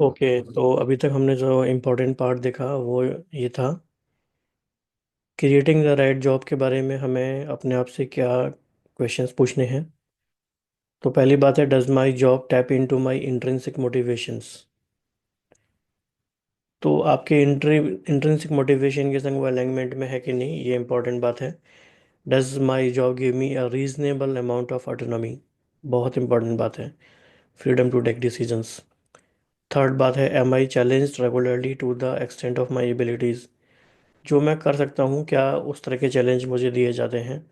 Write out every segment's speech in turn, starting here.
Okay, तो अभी तक हमने जो इम्पोर्टेंट पार्ट देखा वो ये था, क्रिएटिंग द राइट जॉब के बारे में हमें अपने आप से क्या क्वेश्चंस पूछने हैं। तो पहली बात है, does my job tap into my intrinsic motivations. तो आपके इंट्रिंसिक मोटिवेशन के संग वो अलाइनमेंट में है कि नहीं, ये इंपॉर्टेंट बात है। Does my job give me a reasonable amount of autonomy. बहुत इंपॉर्टेंट बात है, freedom to take decisions. Third बात है, am I challenged regularly to the extent of my abilities. जो मैं कर सकता हूँ क्या उस तरह के चैलेंज मुझे दिए जाते हैं।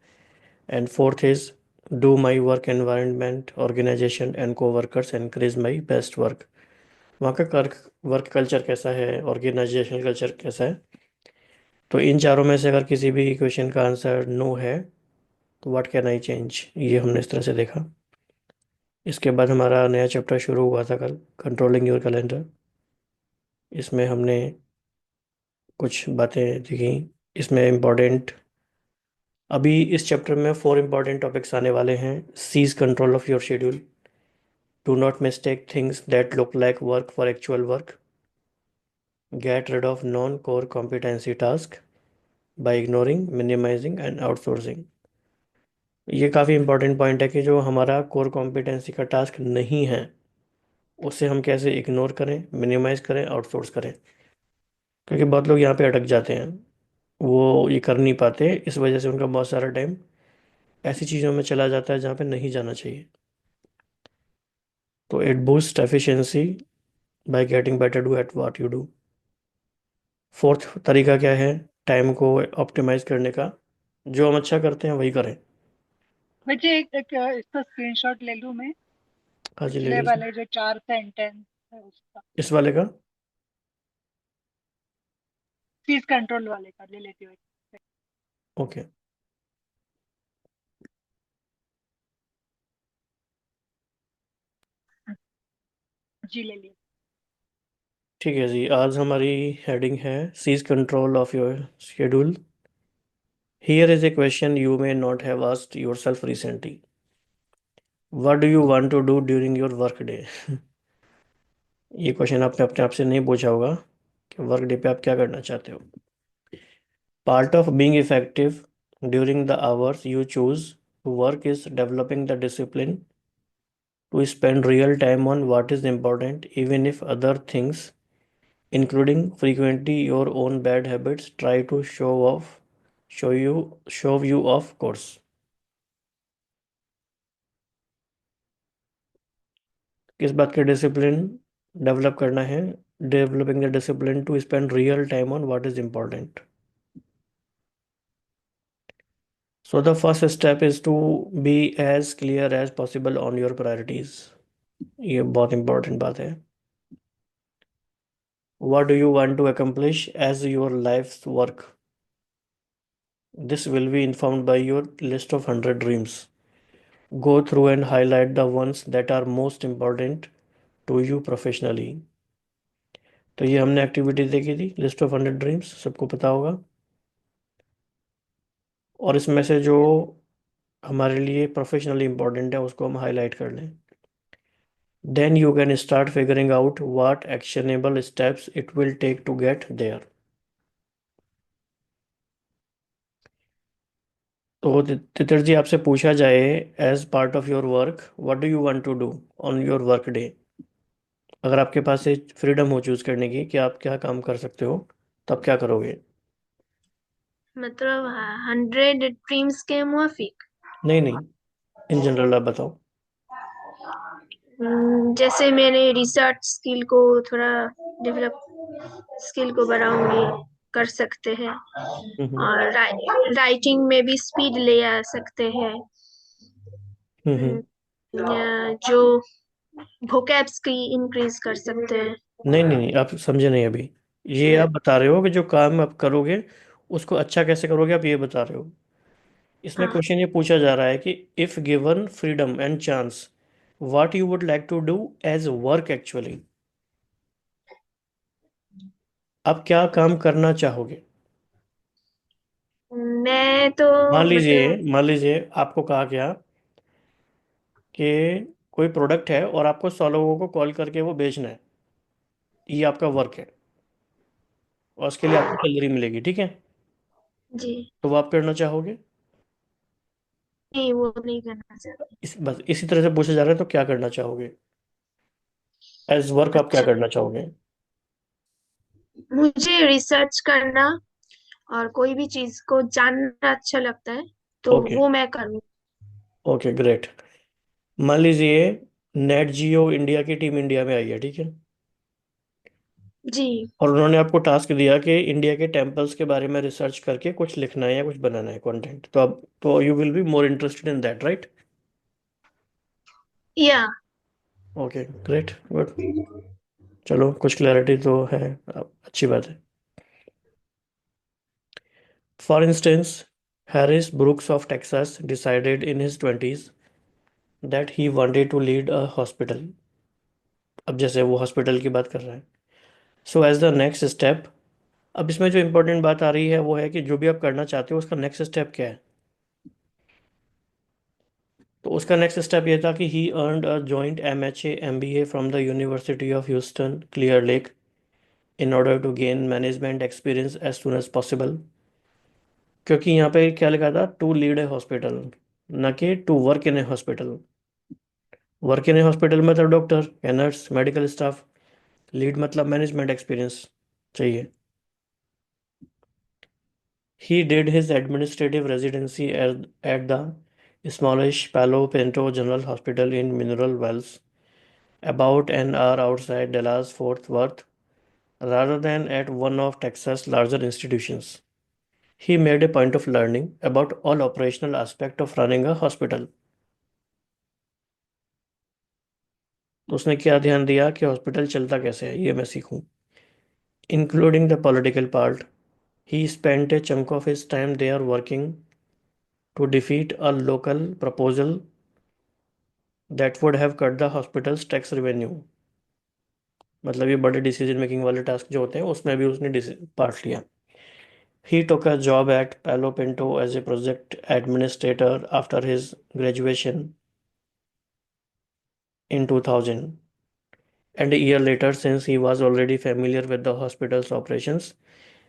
And fourth is, do my work environment organisation and co workers encourage my best work. वहाँ का वर्क कल्चर कैसा है, ऑर्गेनाइजेशनल कल्चर कैसा है। तो इन चारों में से अगर किसी भी क्वेश्चन का आंसर नो है तो व्हाट कैन आई चेंज, ये हमने इस तरह से देखा। इसके बाद हमारा नया चैप्टर शुरू हुआ था कल, कंट्रोलिंग योर कैलेंडर। इसमें हमने कुछ बातें देखी। इसमें इम्पोर्टेंट, अभी इस चैप्टर में 4 इंपॉर्टेंट टॉपिक्स आने वाले हैं। Seize control of your schedule, do not mistake things that look like work for actual work, get rid of non core competency task by ignoring, minimising and outsourcing. ये काफ़ी important point है कि जो हमारा core competency का task नहीं है उसे हम कैसे इग्नोर करें, मिनिमाइज करें, आउटसोर्स करें। क्योंकि बहुत लोग यहाँ पे अटक जाते हैं, वो ये कर नहीं पाते, इस वजह से उनका बहुत सारा टाइम ऐसी चीज़ों में चला जाता है जहाँ पे नहीं जाना चाहिए। तो it boost efficiency by getting better do at what you do. Fourth तरीका क्या है टाइम को ऑप्टिमाइज करने का, जो हम अच्छा करते हैं वही करें। बच्चे एक इसका स्क्रीनशॉट ले लूं मैं। हाँ जी, ले पिछले लीजिए। वाले जो 4 सेंटेंस है उसका। इस वाले का। फीस कंट्रोल वाले का ले लेती हूँ। ओके। जी ले लिया। ठीक है जी, आज हमारी हेडिंग है seize control of your schedule. Here is a question you may not have asked yourself recently. What do you want to do during your work day. ये क्वेश्चन आपने अपने आप से नहीं पूछा होगा कि वर्क डे पे आप क्या करना चाहते हो। Part of being effective during the hours you choose to work is developing the discipline to spend real time on what is important, even if other things, including frequently your own bad habits, try to show you off course. किस बात के discipline develop करना है, developing the discipline to spend real time on what is important. So the first step is to be as clear as possible on your priorities. ये बहुत important बात है। What do you want to accomplish as your life's work? This will be informed by your list of 100 dreams. Go through and highlight the ones that are most important to you professionally. तो ये हमने activity देखी थी, list of 100 dreams, सबको पता होगा। और इसमें से जो हमारे लिए प्रोफेशनली इंपॉर्टेंट है उसको हम हाईलाइट कर लें। Then you can start figuring out what actionable steps it will take to get there. तो तितर जी, आपसे पूछा जाए as part of your work what do you want to do on your work day, अगर आपके पास एक फ्रीडम हो चूज करने की कि आप क्या काम कर सकते हो, तब क्या करोगे। मतलब 100 ड्रीम्स के मुआफिक। नहीं नहीं, इन जनरल आप बताओ। जैसे मेरे रिसर्च स्किल को थोड़ा डेवलप, स्किल को बढ़ाऊंगी, कर सकते हैं। हम्म। और राइटिंग में भी स्पीड ले आ सकते हैं। हम्म। जो वोकैब्स की इंक्रीज कर सकते हैं। नहीं नहीं नहीं, आप समझे नहीं अभी। ये हम्म, आप बता रहे हो कि जो काम आप करोगे उसको अच्छा कैसे करोगे, आप ये बता रहे हो। इसमें हाँ। क्वेश्चन ये पूछा जा रहा है कि if given freedom and chance what you would like to do as work actually. आप क्या काम करना चाहोगे। मैं तो मान लीजिए, मतलब मान लीजिए आपको कहा गया कि कोई प्रोडक्ट है और आपको 100 लोगों को कॉल करके वो बेचना है। ये आपका वर्क है और उसके लिए आपको सैलरी मिलेगी, ठीक है? जी। तो वो आप करना चाहोगे? नहीं, वो नहीं करना चाहती। बस इसी तरह से पूछा जा रहा है, तो क्या करना चाहोगे एज वर्क, आप क्या अच्छा, करना चाहोगे? मुझे रिसर्च करना और कोई भी चीज को जानना अच्छा लगता है, तो ओके। वो मैं करूँ। Okay, great. मान लीजिए नेट जियो इंडिया की टीम इंडिया में आई है, ठीक है? जी। और उन्होंने आपको टास्क दिया कि इंडिया के टेम्पल्स के बारे में रिसर्च करके कुछ लिखना है या कुछ बनाना है कंटेंट, तो अब तो you will be more interested in that, right? Yeah. Okay, great, good. चलो, कुछ क्लैरिटी तो है, अब अच्छी बात है। For instance, Harris Brooks of Texas decided in his 20s that he wanted to lead a hospital. अब जैसे वो हॉस्पिटल की बात कर रहा है, so as the next step, अब इसमें जो इंपॉर्टेंट बात आ रही है वो है कि जो भी आप करना चाहते हो उसका नेक्स्ट स्टेप क्या है। तो उसका नेक्स्ट स्टेप ये था कि he earned a joint MHA MBA from the University of Houston Clear Lake in order to gain management experience as soon as possible. क्योंकि यहाँ पे क्या लिखा था, टू लीड ए हॉस्पिटल, न कि to work in a hospital. Work in a hospital में तो डॉक्टर या नर्स, मेडिकल स्टाफ। लीड मतलब मैनेजमेंट एक्सपीरियंस चाहिए। He did his administrative residency at the smallish Palo Pinto General Hospital in Mineral Wells, about an hour outside Dallas Fort Worth, rather than at one of Texas' larger institutions. He made a point of learning about all operational aspects of running a hospital. तो उसने क्या ध्यान दिया कि hospital चलता कैसे है ये मैं सीखूं, including the political part. He spent a chunk of his time there working to defeat a local proposal that would have cut the hospital's tax revenue. मतलब ये बड़े डिसीजन मेकिंग वाले टास्क जो होते हैं उसमें भी उसने पार्ट लिया। He took a job at Palo Pinto as a project administrator after his graduation in 2000, and a year later, since he was already familiar with the hospital's operations,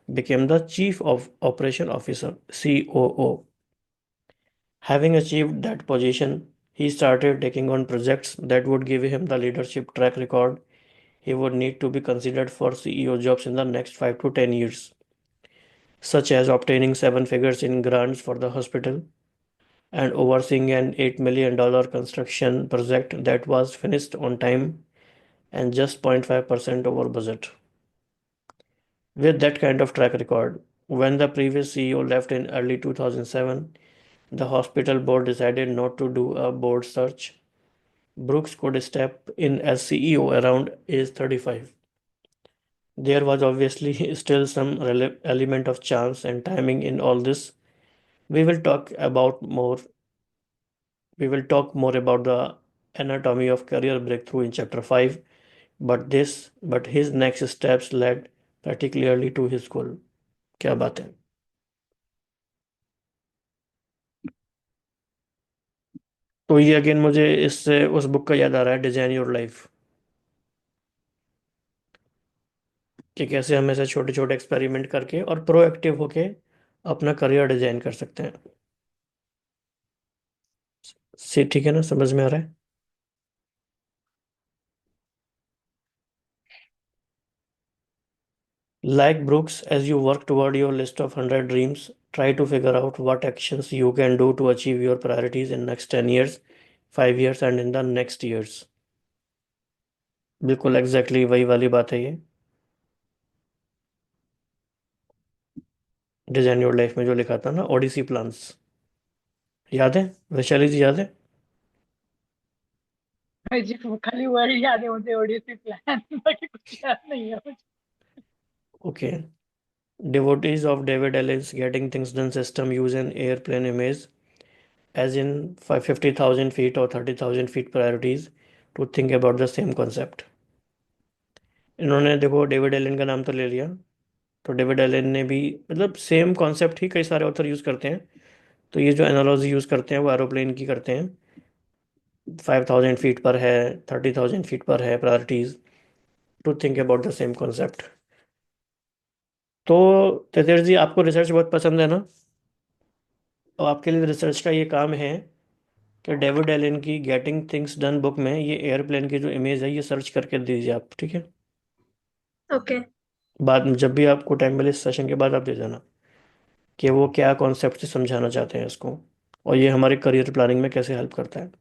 became the Chief of Operation Officer (COO). Having achieved that position, he started taking on projects that would give him the leadership track record he would need to be considered for CEO jobs in the next 5 to 10 years, such as obtaining 7 figures in grants for the hospital and overseeing an $8 million construction project that was finished on time and just 0.5% over budget. With that kind of track record, when the previous CEO left in early 2007, the hospital board decided not to do a board search. Brooks could step in as CEO around age 35. There was obviously still some element of chance and timing in all this. We will talk about more. We will talk more about the anatomy of career breakthrough in chapter 5, but his next steps led particularly to his goal. क्या बात है? तो ये again मुझे इससे उस book का याद आ रहा है, डिजाइन योर लाइफ, कि कैसे हम ऐसे छोटे छोटे एक्सपेरिमेंट करके और प्रोएक्टिव होके अपना करियर डिजाइन कर सकते हैं। से ठीक है ना, समझ में आ रहा है? Like Brooks, as you work toward your list of 100 dreams, try to figure out what actions you can do to achieve your priorities in next 10 years, 5 years and in the next years. बिल्कुल exactly वही वाली बात है ये, design your life में जो लिखा था ना, ओडिसी प्लान्स। याद है वैशाली जी, याद है? भाई जी को खाली वर्ड याद है मुझे, ओडीसी प्लान, बाकी कुछ याद नहीं है मुझे। Okay. Devotees of David Allen's Getting Things Done system use an airplane image, as in 50,000 feet or 30,000 feet priorities, to think about the same concept. इन्होंने देखो डेविड एलन का नाम तो ले लिया, तो डेविड एलन ने भी मतलब सेम कॉन्सेप्ट ही कई सारे ऑथर यूज़ करते हैं। तो ये जो एनालॉजी यूज़ करते हैं वो एरोप्लेन की करते हैं। 5,000 फीट पर है, 30,000 फीट पर है priorities, to think about the same concept. तो तेजेश जी, आपको रिसर्च बहुत पसंद है ना? और आपके लिए रिसर्च का ये काम है कि डेविड एलन की गेटिंग थिंग्स डन बुक में ये एयरप्लेन की जो इमेज है ये सर्च करके दीजिए आप, ठीक है? ओके। बाद में जब भी आपको टाइम मिले इस सेशन के बाद आप दे देना कि वो क्या कॉन्सेप्ट से समझाना चाहते हैं इसको, और ये हमारे करियर प्लानिंग में कैसे हेल्प करता है।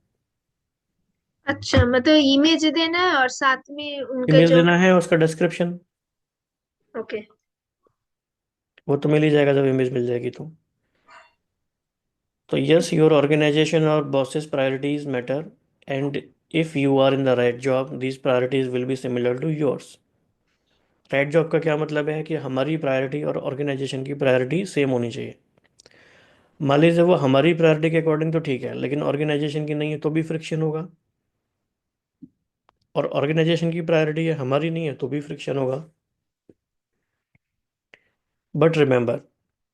अच्छा, मतलब इमेज देना है और साथ में उनका इमेज जो। देना है, उसका डिस्क्रिप्शन, ओके। वो तो मिल ही जाएगा जब इमेज मिल जाएगी तो यस, योर ऑर्गेनाइजेशन और bosses priorities matter, and if you are in the right job these priorities will be similar to yours. Right job का क्या मतलब है कि हमारी प्रायोरिटी और ऑर्गेनाइजेशन की प्रायोरिटी सेम होनी चाहिए। मान लीजिए वो हमारी प्रायोरिटी के अकॉर्डिंग तो ठीक है, लेकिन ऑर्गेनाइजेशन की नहीं है तो भी फ्रिक्शन होगा, और ऑर्गेनाइजेशन की प्रायोरिटी है हमारी नहीं है तो भी फ्रिक्शन होगा। But remember,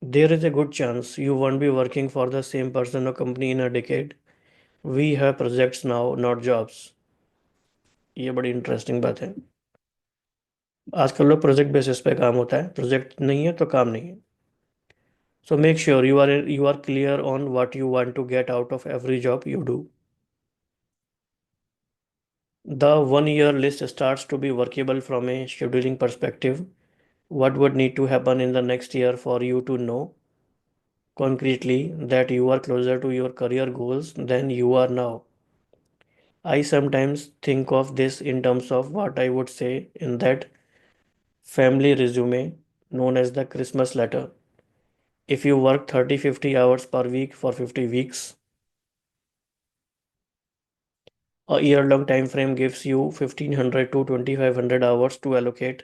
there is a good chance you won't be working for the same person or company in a decade. We have projects now, not jobs. ये बड़ी इंटरेस्टिंग बात है। आजकल लोग प्रोजेक्ट बेसिस पे काम होता है, प्रोजेक्ट नहीं है तो काम नहीं है। So make sure you are clear on what you want to get out of every job you do. The 1 year list starts to be workable from a scheduling perspective. What would need to happen in the next year for you to know concretely that you are closer to your career goals than you are now? I sometimes think of this in terms of what I would say in that family resume known as the Christmas letter. If you work 30-50 hours per week for 50 weeks, a year-long time frame gives you 1500 to 2500 hours to allocate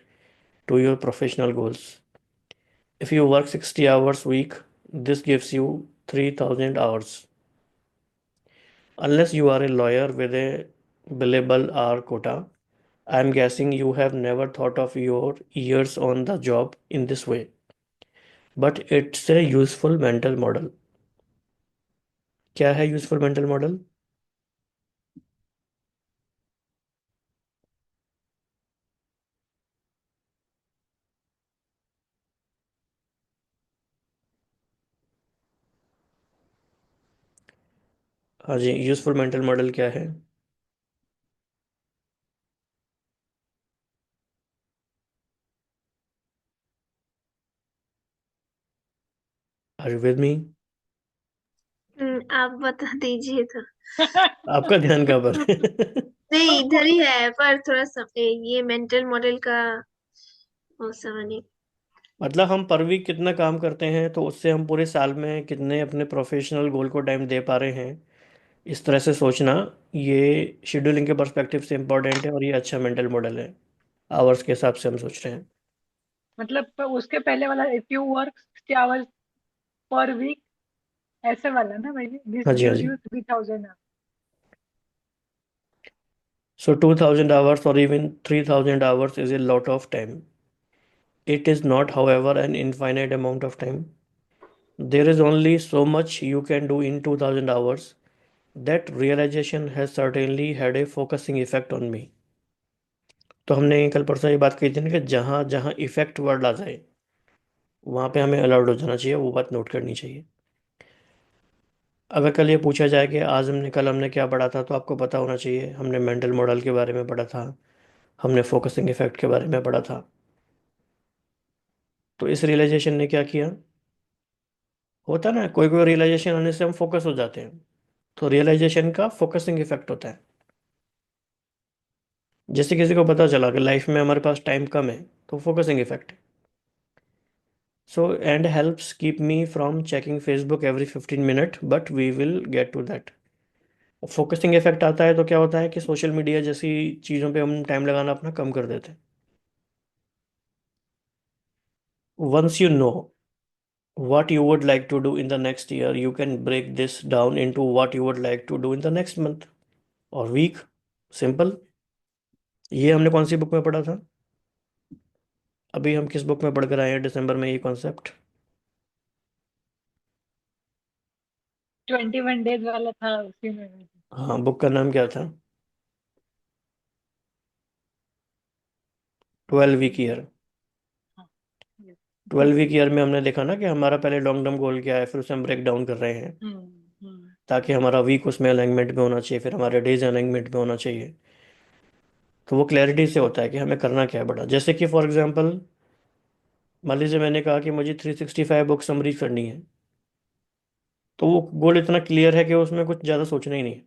to your professional goals. If you work 60 hours a week, this gives you 3000 hours. Unless you are a lawyer with a billable hour quota, I am guessing you have never thought of your years on the job in this way. But it's a useful mental model. क्या है useful mental model? हाँ जी, useful mental model क्या है? Are you with me? आप बता दीजिए तो। आपका ध्यान कहाँ पर है? नहीं, इधर ही है पर थोड़ा ये मेंटल मॉडल का वो समझ नहीं। मतलब हम पर वीक कितना काम करते हैं तो उससे हम पूरे साल में कितने अपने प्रोफेशनल गोल को टाइम दे पा रहे हैं, इस तरह से सोचना, ये शेड्यूलिंग के पर्सपेक्टिव से इम्पोर्टेंट है, और ये अच्छा मेंटल मॉडल है। आवर्स के हिसाब से हम सोच रहे हैं। मतलब तो उसके पहले वाला if you work 60 hours per week, ऐसे वाला ना भाई, दिस हाँ जी, हाँ गिव्स जी। You 3000। So 2000 hours or even 3000 hours is a lot of time. It is not, however, an infinite amount of time. There is only so much you can do in 2000 hours. That realization has certainly had a focusing effect on me. तो हमने कल परसों ये बात कही थी ना कि जहाँ जहाँ इफेक्ट वर्ड आ जाए वहाँ पे हमें अलर्ट हो जाना चाहिए, वो बात नोट करनी चाहिए। अगर कल ये पूछा जाए कि कल हमने क्या पढ़ा था, तो आपको पता होना चाहिए हमने मेंटल मॉडल के बारे में पढ़ा था, हमने फोकसिंग इफेक्ट के बारे में पढ़ा था। तो इस रियलाइजेशन ने क्या किया, होता है ना कोई कोई रियलाइजेशन आने से हम फोकस हो जाते हैं, तो रियलाइजेशन का फोकसिंग इफेक्ट होता है। जैसे किसी को पता चला कि लाइफ में हमारे पास टाइम कम है, तो फोकसिंग इफेक्ट है। So and helps keep me from checking Facebook every 15 minute, but we will get to that. Focusing effect आता है तो क्या होता है कि सोशल मीडिया जैसी चीज़ों पे हम टाइम लगाना अपना कम कर देते हैं। Once you know what you would like to do in the next year, you can break this down into what you would like to do in the next month or week. Simple. ये हमने कौन सी book में पढ़ा था? अभी हम किस book में पढ़ कर आए हैं दिसंबर में ये कॉन्सेप्ट? 21 डेज वाला था उसी में। हाँ, बुक का नाम क्या था? 12 वीक ईयर। हाँ, yes, 12 वीक ईयर में हमने देखा ना कि हमारा पहले लॉन्ग टर्म गोल क्या है, फिर उसे हम ब्रेक डाउन कर रहे हैं हम्म, ताकि हमारा वीक उसमें अलाइनमेंट में होना चाहिए, फिर हमारे डेज अलाइनमेंट में होना चाहिए। तो वो क्लैरिटी से होता है कि हमें करना क्या है बड़ा। जैसे कि फॉर एग्जांपल मान लीजिए मैंने कहा कि मुझे 365 बुक समरीज करनी है, तो वो गोल इतना क्लियर है कि उसमें कुछ ज़्यादा सोचना ही नहीं है।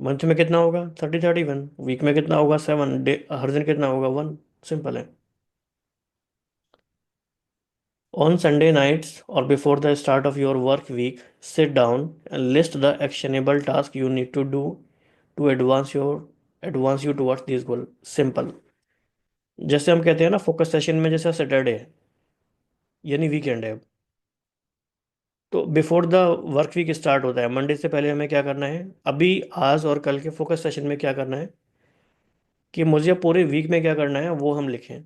मंथ में कितना होगा 30-31, वीक में कितना होगा 7 डे, हर दिन कितना होगा 1। सिंपल है। On Sunday nights or before the start of your work week, sit down and list the actionable tasks you need to do to advance you towards this goal. Simple। जैसे हम कहते हैं ना focus session में, जैसे Saturday है यानी weekend है, तो before the work week start होता है मंडे से पहले हमें क्या करना है, अभी आज और कल के फोकस सेशन में क्या करना है कि मुझे पूरे वीक में क्या करना है वो हम लिखें।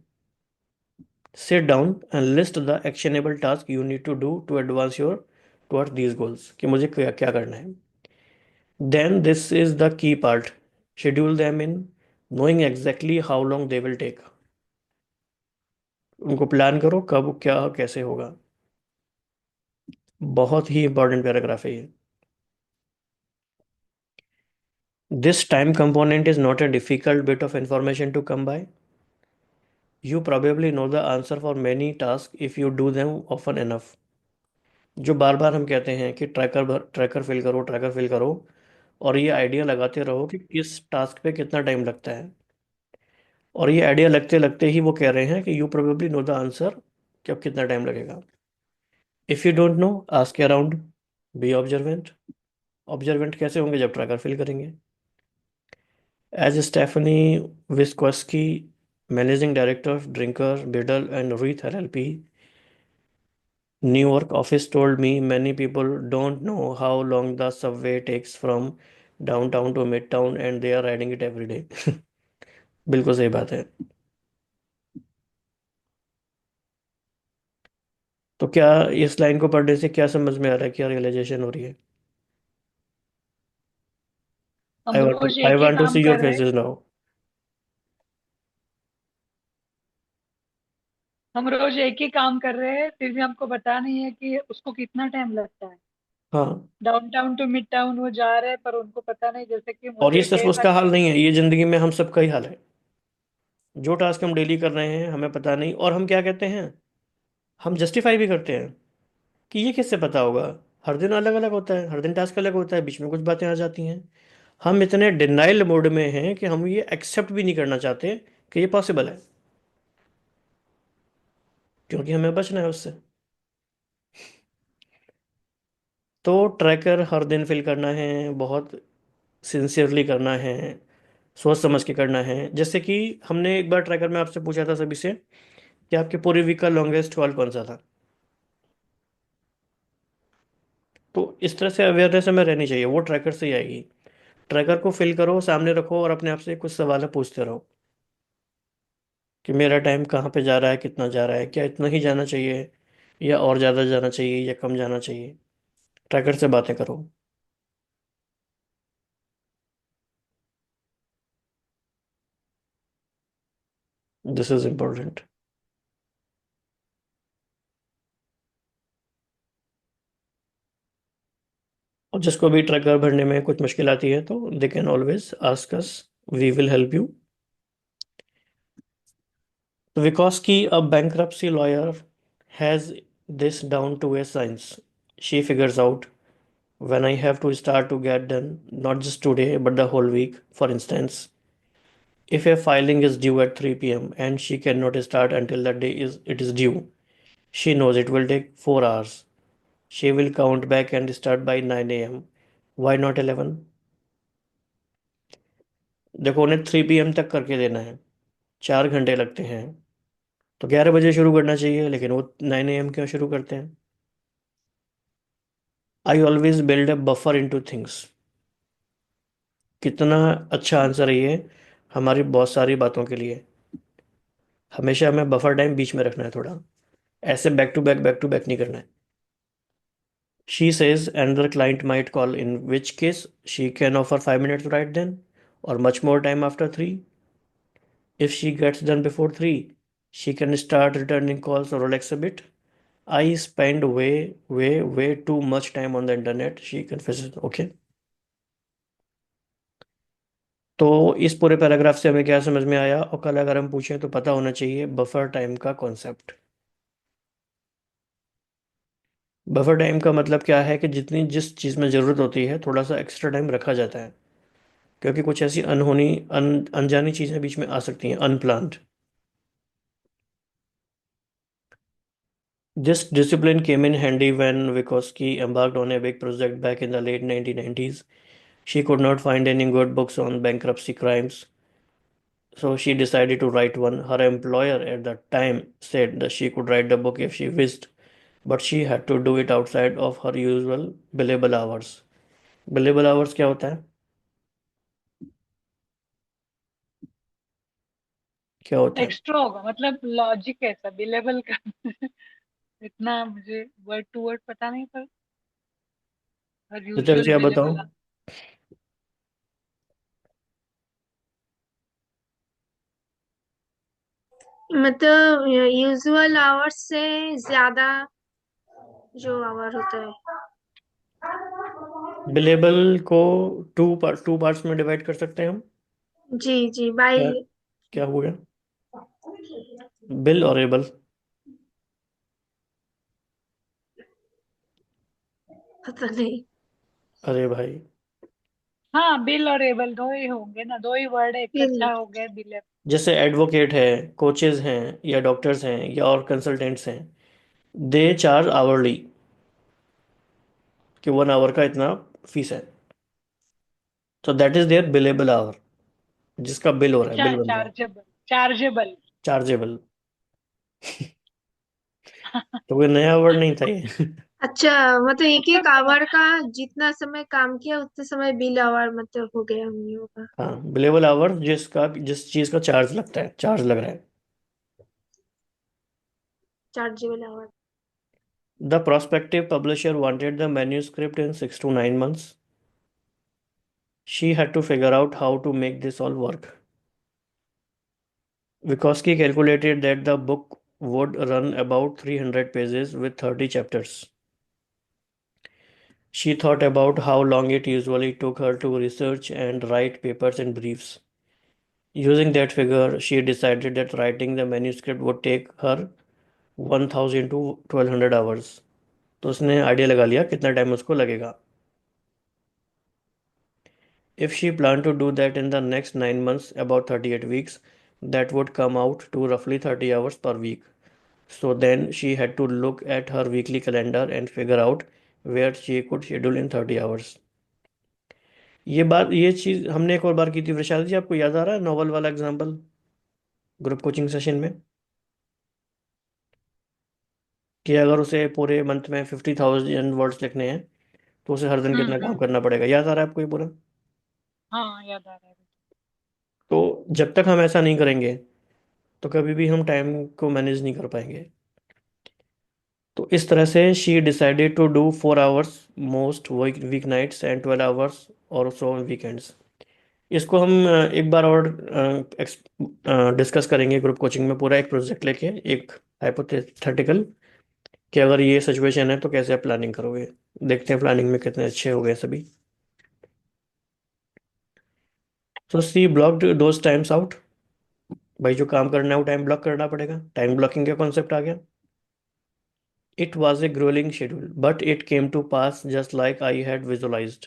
Sit down and list the actionable task you need to do to advance your towards these goals, कि मुझे क्या क्या करना है। Then this is the key part, schedule them in, knowing exactly how long they will take। उनको plan करो कब क्या कैसे होगा। बहुत ही इंपॉर्टेंट पैराग्राफ है ये। This time component is not a difficult bit of information to come by। You probably know the answer for many tasks if you do them often enough। जो बार बार हम कहते हैं कि ट्रैकर फिल करो, tracker fill करो, और ये idea लगाते रहो कि किस टास्क पे कितना टाइम लगता है। और ये आइडिया लगते लगते ही वो कह रहे हैं कि you probably know the answer, कि अब कितना टाइम लगेगा। If you don't know, ask around, B observant. Observant कैसे होंगे, जब ट्रैकर फिल करेंगे। As Stephanie विस्कोस्की, managing director of drinker बिडल and wreath LLP, New York office told me many people don't know how long the subway takes from downtown to midtown and they are riding it every day। बिल्कुल सही बात है। तो क्या इस line को पढ़ने से क्या समझ में आ रहा है, क्या रियलाइजेशन हो रही है। हम रोज आई एक ही वांट टू काम सी योर कर रहे हैं। Faces now. हम रोज एक ही काम कर रहे हैं, फिर भी हमको पता नहीं है कि उसको कितना टाइम लगता है। हाँ, डाउनटाउन टू मिड टाउन वो जा रहे हैं, पर उनको पता नहीं, जैसे कि और ये मुझे सिर्फ कई बार। उसका हाल नहीं है, ये जिंदगी में हम सबका ही हाल है। जो टास्क हम डेली कर रहे हैं हमें पता नहीं, और हम क्या कहते हैं, हम जस्टिफाई भी करते हैं कि ये किससे पता होगा। हर दिन अलग अलग होता है, हर दिन टास्क अलग होता है, बीच में कुछ बातें आ जाती हैं। हम इतने डिनाइल मोड में हैं कि हम ये एक्सेप्ट भी नहीं करना चाहते कि ये पॉसिबल है, क्योंकि हमें बचना है उससे। तो ट्रैकर हर दिन फिल करना है, बहुत सिंसियरली करना है, सोच समझ के करना है। जैसे कि हमने एक बार ट्रैकर में आपसे पूछा था सभी से कि आपके पूरे वीक का लॉन्गेस्ट हॉल कौन सा था। तो इस तरह से अवेयरनेस हमें रहनी चाहिए, वो ट्रैकर से ही आएगी। ट्रैकर को फिल करो, सामने रखो और अपने आप से कुछ सवाल पूछते रहो कि मेरा टाइम कहाँ पे जा रहा है, कितना जा रहा है, क्या इतना ही जाना चाहिए या और ज़्यादा जाना चाहिए या कम जाना चाहिए। ट्रैकर से बातें करो। This is important. और जिसको भी ट्रैकर भरने में कुछ मुश्किल आती है तो they can always ask us, we will help you. Vygotsky, a bankruptcy lawyer, has this down to a science. She figures out when I have to start to get done, not just today, but the whole week. For instance, if a filing is due at 3 p.m. and she cannot start until the day it is due, she knows it will take 4 hours. She will count back and start by 9 a.m. Why not 11? देखो, उन्हें 3 p.m. तक करके देना है, 4 घंटे लगते हैं, तो 11 बजे शुरू करना चाहिए, लेकिन वो 9 a.m. क्यों शुरू करते हैं। I always build a buffer into things. कितना अच्छा आंसर है ये हमारी बहुत सारी बातों के लिए। हमेशा हमें बफर टाइम बीच में रखना है थोड़ा, ऐसे बैक टू बैक नहीं करना है। She says another client might call, in which case she can offer 5 minutes right then or much more time after 3। If she gets done before 3, she can start returning calls or relax a bit. I spend way too much time on the internet, she confesses. Okay. तो इस पूरे paragraph से हमें क्या समझ में आया, और कल अगर हम पूछें तो पता होना चाहिए बफर टाइम का कॉन्सेप्ट। बफर टाइम का मतलब क्या है कि जितनी जिस चीज़ में ज़रूरत होती है थोड़ा सा एक्स्ट्रा टाइम रखा जाता है, क्योंकि कुछ ऐसी अनजानी चीज़ें बीच में आ सकती हैं, unplanned. This discipline came in handy when Vygotsky embarked on a big project back in the late 1990s. She could not find any good books on bankruptcy crimes, so she decided to write one. Her employer at the time said that she could write the book if she wished, but she had to do it outside of her usual billable hours. Billable hours क्या होता है? क्या होता है? Extra होगा, मतलब logic ऐसा billable का। इतना मुझे वर्ड टू वर्ड पता नहीं, पर सचल यूजुअल जी आप बताओ। बिलेबल। मतलब यूजुअल आवर्स से ज्यादा जो आवर होता है। बिलेबल को टू पार्ट्स में डिवाइड कर सकते हैं हम। जी बाय। क्या क्या हो गया? बिल और एबल। पता नहीं। अरे भाई, हाँ, बिल और एबल दो ही होंगे ना, दो ही वर्ड बिल। इकट्ठा हो गया बिलेबल। जैसे एडवोकेट है, कोचेज हैं या डॉक्टर्स हैं या और कंसल्टेंट्स हैं, दे चार्ज आवरली कि 1 आवर का इतना फीस है, तो that is their billable hour, जिसका बिल हो रहा है, अच्छा, बिल बन रहा है, चार्जेबल चार्जेबल। चार्जेबल। तो कोई नया वर्ड नहीं था ये। अच्छा, मतलब एक एक आवर का जितना समय काम किया उतने समय बिल आवर मतलब हो गया हम लोगों का। हाँ, बिलेबल आवर जिस चीज का चार्ज लगता है, चार्ज लग रहा है। Chargeable hour. The prospective publisher wanted the manuscript in 6 to 9 months. She had to figure out how to make this all work. Vygotsky calculated that the book would run about 300 pages with 30 chapters. She thought about how long it usually took her to research and write papers and briefs. Using that figure, she decided that writing the manuscript would take her 1000 to 1200 hours. तो उसने idea लगा लिया कितना time उसको लगेगा. If she planned to do that in the next 9 months, about 38 weeks, that would come out to roughly 30 hours per week. So then she had to look at her weekly calendar and figure out where she could schedule in 30 hours. ये चीज़ हमने एक और बार की थी वैशाली जी, आपको याद आ रहा है नॉवल वाला एग्जांपल ग्रुप कोचिंग सेशन में, कि अगर उसे पूरे मंथ में 50,000 वर्ड्स लिखने हैं तो उसे हर दिन कितना काम हम्म। करना पड़ेगा, याद आ रहा है आपको ये पूरा? हाँ, याद आ रहा है। तो जब तक हम ऐसा नहीं करेंगे तो कभी भी हम टाइम को मैनेज नहीं कर पाएंगे। तो इस तरह से she decided to do 4 hours most week nights and 12 hours or so weekends. इसको हम एक बार और डिस्कस करेंगे ग्रुप कोचिंग में, पूरा एक प्रोजेक्ट लेके, एक हाइपोथेटिकल, कि अगर ये सिचुएशन है तो कैसे आप प्लानिंग करोगे। देखते हैं प्लानिंग में कितने अच्छे हो गए सभी। तो सी ब्लॉक्ड दोज टाइम्स आउट। भाई जो काम करना है वो टाइम ब्लॉक करना पड़ेगा, टाइम ब्लॉकिंग का कॉन्सेप्ट आ गया। It was a growling schedule but it came to pass just like I had visualized.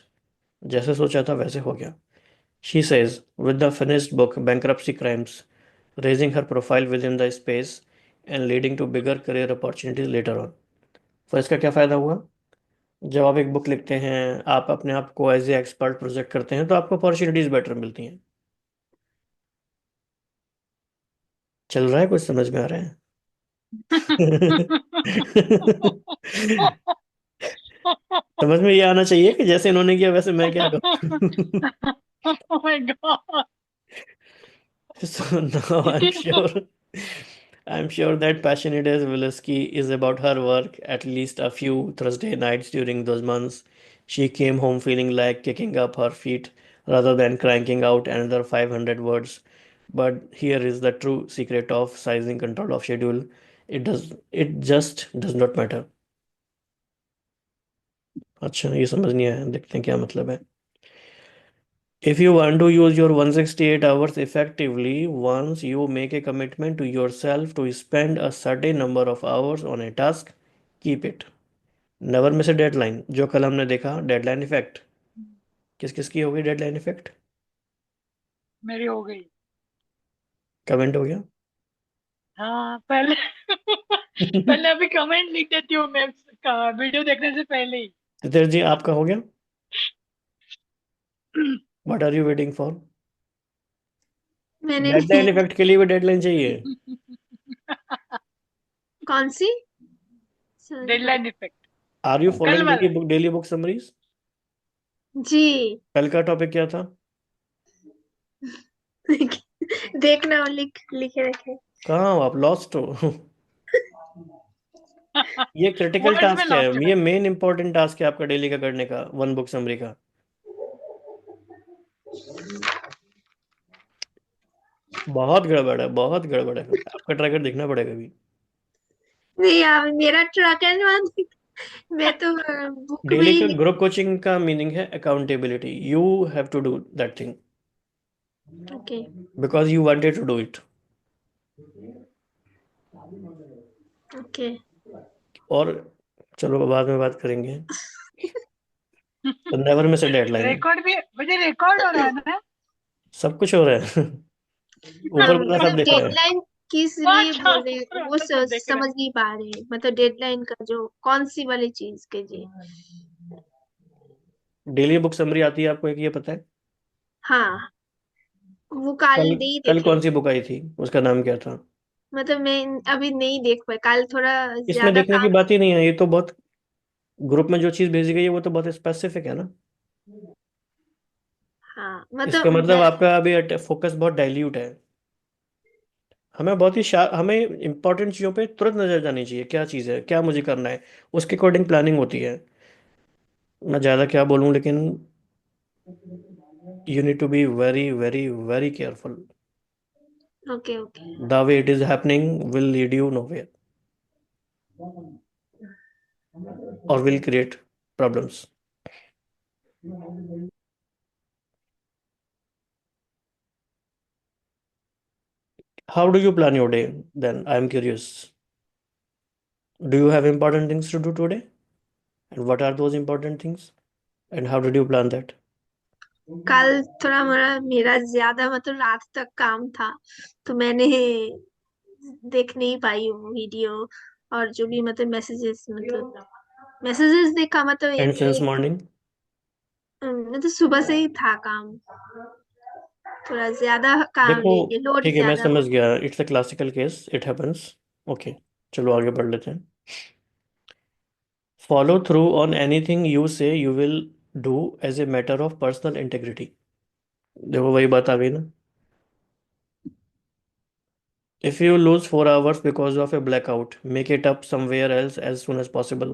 जैसे सोचा था वैसे हो गया। She says, with the finished book, Bankruptcy Crimes, raising her profile within the space and leading to bigger career opportunities later on. तो इसका क्या फ़ायदा हुआ? जब आप एक बुक लिखते हैं, आप अपने आप को एज ए एक्सपर्ट प्रोजेक्ट करते हैं, तो आपको अपॉर्चुनिटीज़ बेटर मिलती हैं। चल रहा है, कुछ समझ में आ रहा है? समझ में ये आना चाहिए कि जैसे इन्होंने किया वैसे मैं क्या करूं। Oh my God. So now I'm sure that passionate as Wileski is about her work. At least a few Thursday nights during those months, she came home feeling like kicking up her feet rather than cranking out another 500 words. But here is the true secret of sizing control of schedule. It just does not matter. अच्छा, ये समझ नहीं आया, देखते हैं क्या मतलब है. If you want to use your 168 hours effectively, once you make a commitment to yourself to spend a certain number of hours on a task, keep it. Never miss a deadline. जो कल हमने देखा deadline effect, किस किस की हो गई deadline effect? मेरी हो गई। कमेंट हो गया. हाँ, पहले पहले अभी कमेंट लिख देती हूँ मैं वीडियो देखने से पहले ही। सितेश जी, आपका हो गया? What are you waiting for? मैंने डेडलाइन इफेक्ट के लिए भी डेडलाइन चाहिए. कौन सी? समझ नहीं। डेडलाइन इफेक्ट आर यू कल फॉलोइंग वाला। Daily book summaries? जी। कल का टॉपिक क्या था? देखना, लिखे रखे। कहाँ हो आप? लॉस्ट हो. ये क्रिटिकल वर्ड्स में टास्क है, लॉस्ट ये है। मेन इंपॉर्टेंट टास्क है आपका डेली का करने का, वन बुक समरी का. बहुत गड़बड़ है, बहुत गड़बड़ है. आपका ट्राई कर देखना पड़ेगा अभी. नहीं यार, मेरा ट्रक है ना। मैं तो बुक में डेली ही का ग्रुप कोचिंग का मीनिंग है accountability. You have to do that thing okay. Because you wanted to do it. Okay. और चलो बाद में बात करेंगे. तो never miss a deadline. Record भी मुझे रिकॉर्ड हो रहा है ना। सब कुछ हो रहा है. ऊपर वाला सब मतलब देख रहा है. डेडलाइन किस लिए अच्छा, बोल रहे हैं, ऊपर वो वाला सब देख रहे समझ नहीं पा रहे हैं। मतलब डेडलाइन का जो कौन सी वाली चीज के जी? डेली बुक समरी आती है आपको, एक ये पता है? हाँ, वो कल कल नहीं कल देखे। कौन सी बुक आई थी, उसका नाम क्या था? मतलब मैं अभी नहीं देख पाई, कल थोड़ा इसमें ज्यादा देखने की काम। बात ही नहीं है, ये तो बहुत ग्रुप में जो चीज भेजी गई है वो तो बहुत स्पेसिफिक है ना. हाँ इसका मतलब मतलब आपका अभी फोकस बहुत डाइल्यूट है. हमें बहुत ही हमें इंपॉर्टेंट चीज़ों पे तुरंत नजर जानी चाहिए, क्या चीज़ है, क्या मुझे करना है. उसके अकॉर्डिंग प्लानिंग होती है. मैं ज़्यादा क्या बोलूँ, लेकिन you need to be very very very careful. Okay okay. The way it is happening will lead you nowhere और will create problems. How do you plan your day then? I am curious. Do you have important things to do today? And what are those important things? And how did you plan that? कल थोड़ा मेरा ज्यादा मतलब रात तक काम था, तो मैंने देख नहीं पाई वो वीडियो। और जो भी मतलब मैसेजेस देखा, मतलब And since ये morning? मतलब सुबह से ही था काम। थोड़ा ज्यादा काम देखो, ले लिया, लोड ठीक है, मैं ज्यादा हो समझ गया। गया. It's a classical case, it happens. Okay, चलो आगे बढ़ लेते हैं. Follow through on anything you say you will do as a matter of personal integrity. देखो वही बात आ गई ना. If you lose 4 hours because of a blackout, make it up somewhere else as soon as possible.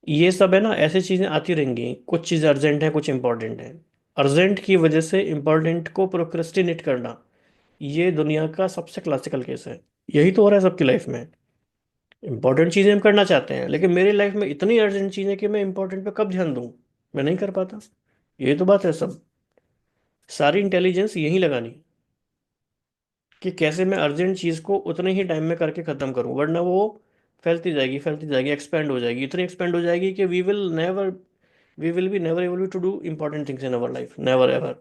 ये सब है ना, ऐसी चीजें आती रहेंगी. कुछ चीजें अर्जेंट है, कुछ इंपॉर्टेंट है. अर्जेंट की वजह से इंपॉर्टेंट को प्रोक्रेस्टिनेट करना, ये दुनिया का सबसे क्लासिकल केस है. यही तो हो रहा है सबकी लाइफ में. इंपॉर्टेंट चीजें हम करना चाहते हैं, लेकिन मेरी लाइफ में इतनी अर्जेंट चीजें कि मैं इंपॉर्टेंट पे कब ध्यान दूं, मैं नहीं कर पाता. ये तो बात है. सब सारी इंटेलिजेंस यही लगानी कि कैसे मैं अर्जेंट चीज को उतने ही टाइम में करके खत्म करूं, वरना वो फैलती जाएगी, एक्सपेंड हो जाएगी, इतनी एक्सपेंड हो जाएगी कि we will be never able to do important things in our life, never ever.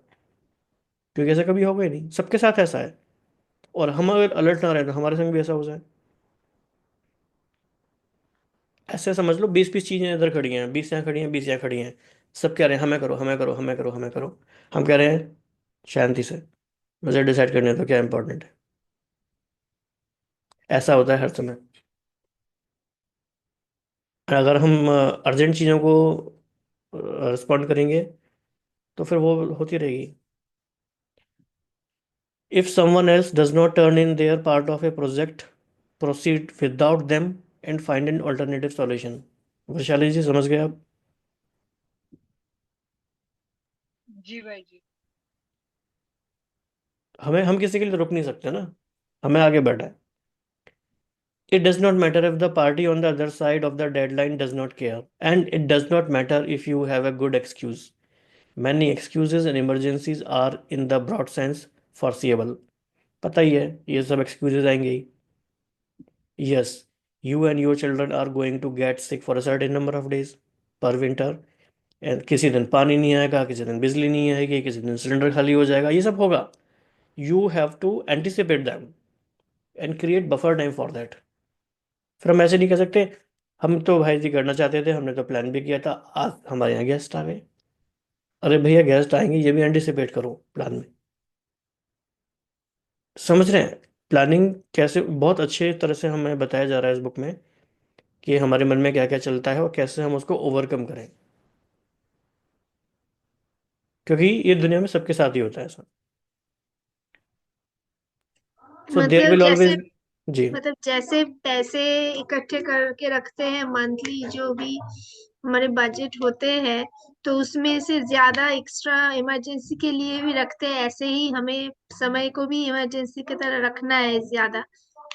क्योंकि ऐसा कभी होगा ही नहीं, सबके साथ ऐसा है. और हम अगर अलर्ट ना रहे तो हमारे संग भी ऐसा हो जाए. ऐसे समझ लो 20-20 चीजें इधर खड़ी हैं, 20 यहाँ खड़ी हैं, 20 यहाँ खड़ी हैं. सब कह रहे हैं हमें करो, हमें करो, हमें करो, हमें करो. हम कह रहे हैं शांति से मुझे डिसाइड करने दो क्या इंपॉर्टेंट है. ऐसा होता है हर समय. अगर हम अर्जेंट चीज़ों को रिस्पॉन्ड करेंगे तो फिर वो होती रहेगी. If someone else does not turn in their part of a project, proceed without them and find an alternative solution. Vaishali ji, समझ गए आप? जी भाई जी। हम किसी के लिए रुक नहीं सकते ना, हमें आगे बढ़ना है। It does not matter if the party on the other side of the deadline does not care, and it does not matter if you have a good excuse. Many excuses and emergencies are in the broad sense foreseeable. पता ही है ये सब excuses आएंगे ही. Yes, you and your children are going to get sick for a certain number of days per winter. And किसी दिन पानी नहीं आएगा, किसी दिन बिजली नहीं आएगी, किसी दिन सिलेंडर खाली हो जाएगा, ये सब होगा. You have to anticipate them and create buffer time for that. फिर हम ऐसे नहीं कह सकते, हम तो भाई जी करना चाहते थे, हमने तो प्लान भी किया था, आज हमारे यहाँ गेस्ट आ गए. अरे भैया गेस्ट आएंगे, ये भी एंटिसिपेट करो प्लान में. समझ रहे हैं प्लानिंग कैसे बहुत अच्छे तरह से हमें बताया जा रहा है इस बुक में, कि हमारे मन में क्या क्या चलता है और कैसे हम उसको ओवरकम करें, क्योंकि ये दुनिया में सबके साथ ही होता है ऐसा. सो देयर मतलब विल जैसे ऑलवेज. जी. मतलब जैसे पैसे इकट्ठे करके रखते हैं मंथली, जो भी हमारे बजट होते हैं, तो उसमें से ज्यादा एक्स्ट्रा इमरजेंसी के लिए भी रखते हैं, ऐसे ही हमें समय को भी इमरजेंसी की तरह रखना है ज्यादा।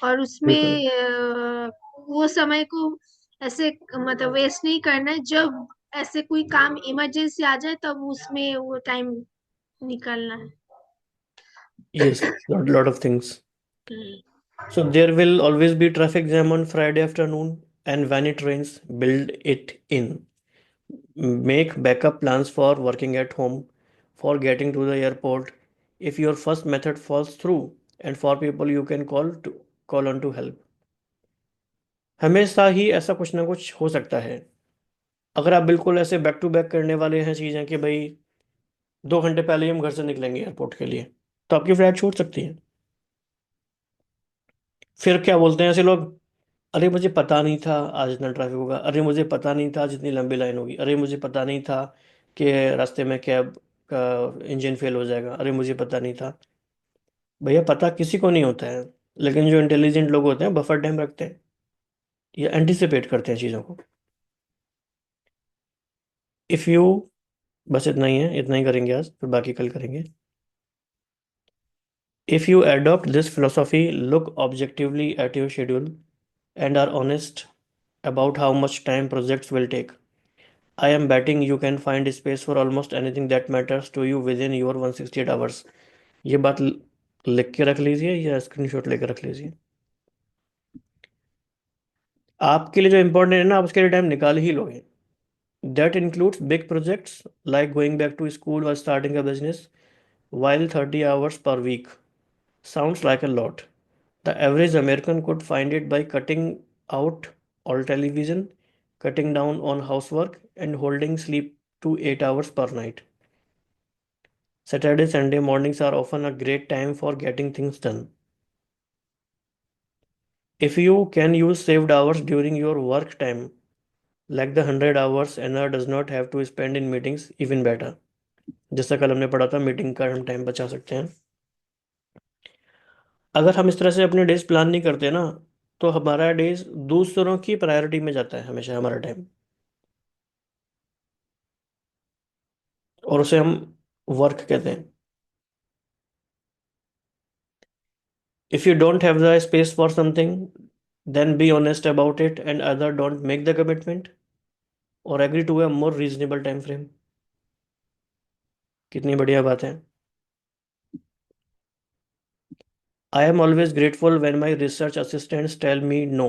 और बिल्कुल. उसमें वो समय को ऐसे मतलब वेस्ट नहीं करना है, जब ऐसे कोई काम इमरजेंसी आ जाए तब उसमें वो टाइम निकालना है। Yes, lot of things. Hmm. So there will always be traffic jam on Friday afternoon, and when it rains, build it in. Make backup plans for working at home, for getting to the airport, if your first method falls through, and for people you can call on to help. हमेशा ही ऐसा कुछ ना कुछ हो सकता है. अगर आप बिल्कुल ऐसे बैक टू बैक करने वाले हैं चीज़ें कि भाई 2 घंटे पहले ही हम घर से निकलेंगे एयरपोर्ट के लिए, तो आपकी फ्लाइट छूट सकती है. फिर क्या बोलते हैं ऐसे लोग, अरे मुझे पता नहीं था आज इतना ट्रैफिक होगा, अरे मुझे पता नहीं था आज इतनी लंबी लाइन होगी, अरे मुझे पता नहीं था कि रास्ते में कैब का इंजन फेल हो जाएगा, अरे मुझे पता नहीं था. भैया पता किसी को नहीं होता है, लेकिन जो इंटेलिजेंट लोग होते हैं बफर टाइम रखते हैं, ये एंटिसिपेट करते हैं चीज़ों को. इफ़ यू, बस इतना ही है, इतना ही करेंगे आज, फिर बाकी कल करेंगे. If you adopt this philosophy, look objectively at your schedule and are honest about how much time projects will take. I am betting you can find space for almost anything that matters to you within your 168 hours. ये बात लिख के रख लीजिए या screenshot लेकर रख लीजिए. आपके लिए जो इम्पोर्टेंट है ना, आप उसके लिए टाइम निकाल ही लोगे. That includes big projects like going back to school or starting a business. While 30 hours per week sounds like a lot, the average American could find it by cutting out all television, cutting down on housework, and holding sleep to 8 hours per night. Saturday, Sunday mornings are often a great time for getting things done. If you can use saved hours during your work time, like the 100 hours another does not have to spend in meetings, even better. जैसा कल हमने पढ़ा था, meeting का हम time बचा सकते हैं. अगर हम इस तरह से अपने डेज प्लान नहीं करते ना, तो हमारा डेज दूसरों की प्रायोरिटी में जाता है हमेशा हमारा टाइम, और उसे हम वर्क कहते हैं. If you don't have the space for something, then be honest about it and either don't make the commitment or agree to a more reasonable time frame. कितनी बढ़िया बात है. I am always grateful when my research assistants tell me no,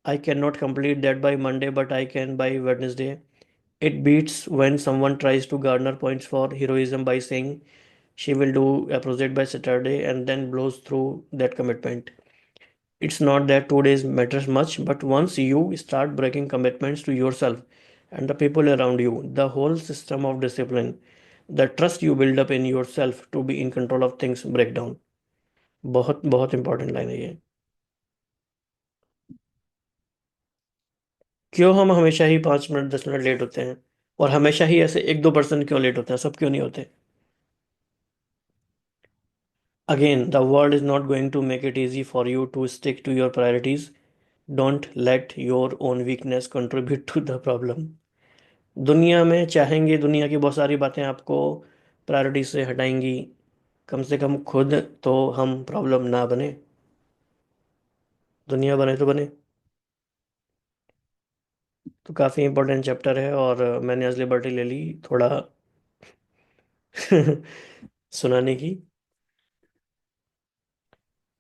I cannot complete that by Monday, but I can by Wednesday. It beats when someone tries to garner points for heroism by saying she will do a project by Saturday and then blows through that commitment. It's not that 2 days matters much, but once you start breaking commitments to yourself and the people around you, the whole system of discipline, the trust you build up in yourself to be in control of things break down. बहुत बहुत important line है ये. क्यों हम हमेशा ही 5 minute 10 minute late होते हैं, और हमेशा ही ऐसे 1-2% क्यों लेट होते हैं, सब क्यों नहीं होते. Again, the world is not going to make it easy for you to stick to your priorities. Don't let your own weakness contribute to the problem. दुनिया में चाहेंगे, दुनिया की बहुत सारी बातें आपको प्रायोरिटी से हटाएंगी, कम से कम खुद तो हम प्रॉब्लम ना बने, दुनिया बने तो बने। तो काफ़ी इंपॉर्टेंट चैप्टर है और मैंने आज लिबर्टी ले ली थोड़ा सुनाने की।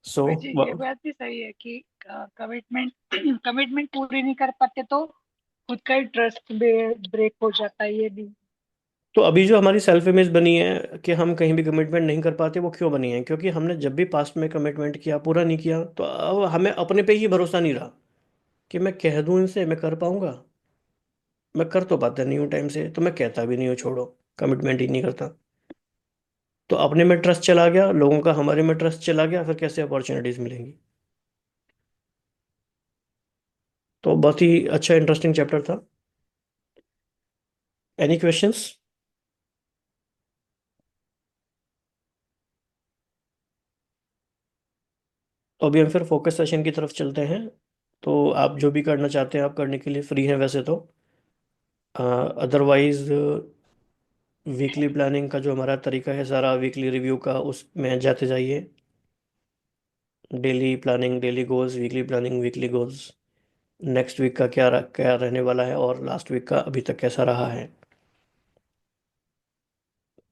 सो जी ये बात भी सही है कि कमिटमेंट कमिटमेंट पूरी नहीं कर पाते तो खुद का ही ट्रस्ट ब्रेक हो जाता है, ये भी। तो अभी जो हमारी सेल्फ इमेज बनी है कि हम कहीं भी कमिटमेंट नहीं कर पाते, वो क्यों बनी है? क्योंकि हमने जब भी पास्ट में कमिटमेंट किया पूरा नहीं किया, तो अब हमें अपने पे ही भरोसा नहीं रहा कि मैं कह दूं इनसे मैं कर पाऊंगा। मैं कर तो पाता नहीं हूँ टाइम से, तो मैं कहता भी नहीं हूँ छोड़ो, कमिटमेंट ही नहीं करता। तो अपने में ट्रस्ट चला गया, लोगों का हमारे में ट्रस्ट चला गया, फिर कैसे अपॉर्चुनिटीज मिलेंगी? तो बहुत ही अच्छा इंटरेस्टिंग चैप्टर था। Any questions? तो अभी हम फिर फोकस सेशन की तरफ चलते हैं। तो आप जो भी करना चाहते हैं आप करने के लिए फ्री हैं वैसे तो। अदरवाइज वीकली प्लानिंग का जो हमारा तरीका है सारा वीकली रिव्यू का, उसमें जाते जाइए। Daily planning daily goals, weekly planning weekly goals, next week का क्या रहने वाला है, और लास्ट वीक का अभी तक कैसा रहा है।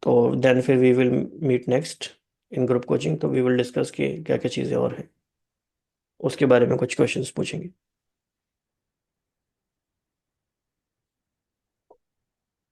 तो देन फिर we will meet next in group coaching, तो वी विल डिस्कस कि क्या क्या चीज़ें और हैं, उसके बारे में कुछ क्वेश्चंस पूछेंगे।